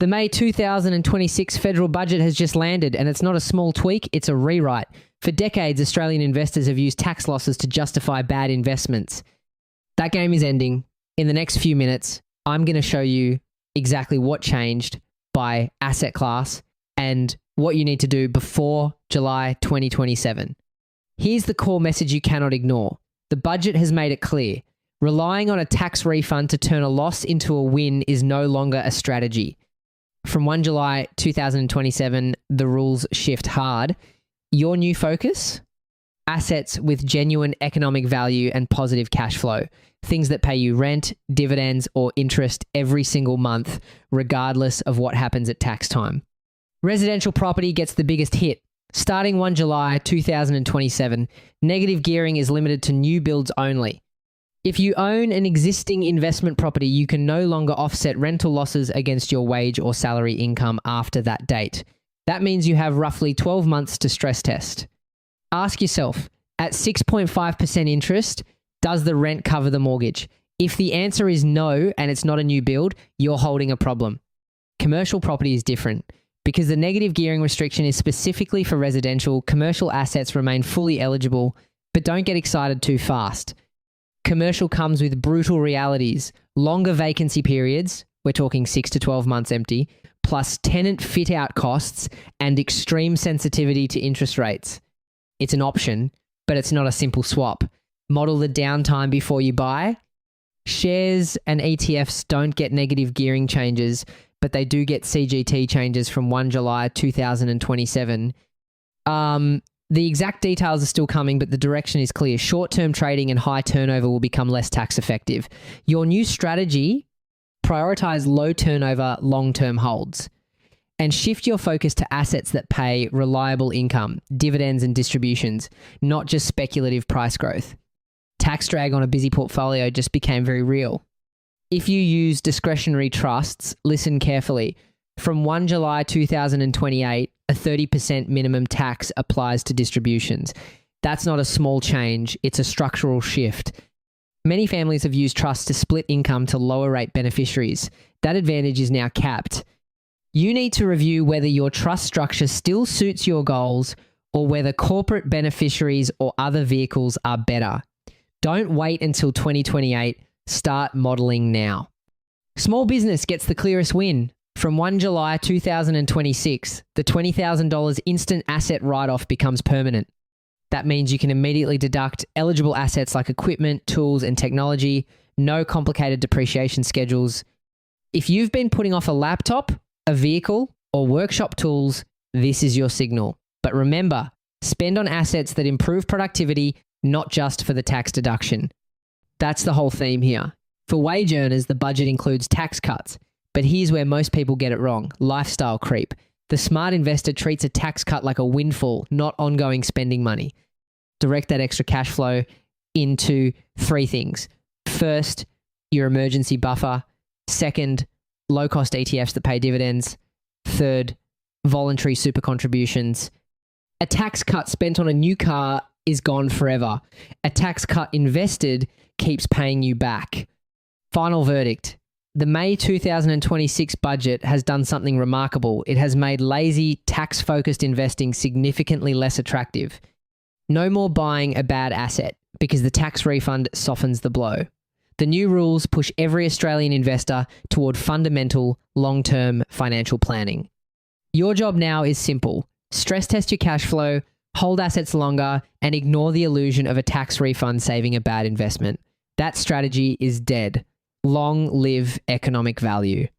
The May 2026 federal budget has just landed, and it's not a small tweak, it's a rewrite. For decades, Australian investors have used tax losses to justify bad investments. That game is ending. In the next few minutes, I'm going to show you exactly what changed by asset class and what you need to do before July 2027. Here's the core message you cannot ignore. The budget has made it clear. Relying on a tax refund to turn a loss into a win is no longer a strategy. From 1 July 2027, the rules shift hard. Your new focus? Assets with genuine economic value and positive cash flow. Things that pay you rent, dividends, or interest every single month, regardless of what happens at tax time. Residential property gets the biggest hit. Starting 1 July 2027, negative gearing is limited to new builds only. If you own an existing investment property, you can no longer offset rental losses against your wage or salary income after that date. That means you have roughly 12 months to stress test. Ask yourself, at 6.5% interest, does the rent cover the mortgage? If the answer is no and it's not a new build, you're holding a problem. Commercial property is different. Because the negative gearing restriction is specifically for residential, commercial assets remain fully eligible, but don't get excited too fast. Commercial comes with brutal realities, longer vacancy periods, we're talking 6 to 12 months empty, plus tenant fit-out costs and extreme sensitivity to interest rates. It's an option, but it's not a simple swap. Model the downtime before you buy. Shares and ETFs don't get negative gearing changes, but they do get CGT changes from 1 July 2027. The exact details are still coming, but the direction is clear. Short-term trading and high turnover will become less tax effective. Your new strategy, prioritize low turnover, long-term holds, and shift your focus to assets that pay reliable income, dividends and distributions, not just speculative price growth. Tax drag on a busy portfolio just became very real. If you use discretionary trusts, listen carefully. From 1 July 2028, a 30% minimum tax applies to distributions. That's not a small change, it's a structural shift. Many families have used trusts to split income to lower rate beneficiaries. That advantage is now capped. You need to review whether your trust structure still suits your goals or whether corporate beneficiaries or other vehicles are better. Don't wait until 2028. Start modeling now. Small business gets the clearest win. From 1 July 2026, the $20,000 instant asset write-off becomes permanent. That means you can immediately deduct eligible assets like equipment, tools, and technology, no complicated depreciation schedules. If you've been putting off a laptop, a vehicle, or workshop tools, this is your signal. But remember, spend on assets that improve productivity, not just for the tax deduction. That's the whole theme here. For wage earners, the budget includes tax cuts. But here's where most people get it wrong. Lifestyle creep. The smart investor treats a tax cut like a windfall, not ongoing spending money. Direct that extra cash flow into 3 things. First, your emergency buffer. Second, low-cost ETFs that pay dividends. Third, voluntary super contributions. A tax cut spent on a new car is gone forever. A tax cut invested keeps paying you back. Final verdict. The May 2026 budget has done something remarkable. It has made lazy, tax-focused investing significantly less attractive. No more buying a bad asset because the tax refund softens the blow. The new rules push every Australian investor toward fundamental, long-term financial planning. Your job now is simple. Stress test your cash flow, hold assets longer, and ignore the illusion of a tax refund saving a bad investment. That strategy is dead. Long live economic value.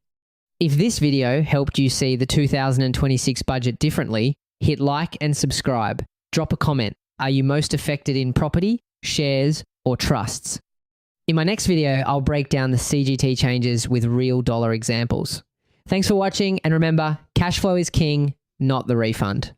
If this video helped you see the 2026 budget differently, hit like and subscribe. Drop a comment. Are you most affected in property, shares, or trusts? In my next video, I'll break down the CGT changes with real dollar examples. Thanks for watching, and remember, cash flow is king, not the refund.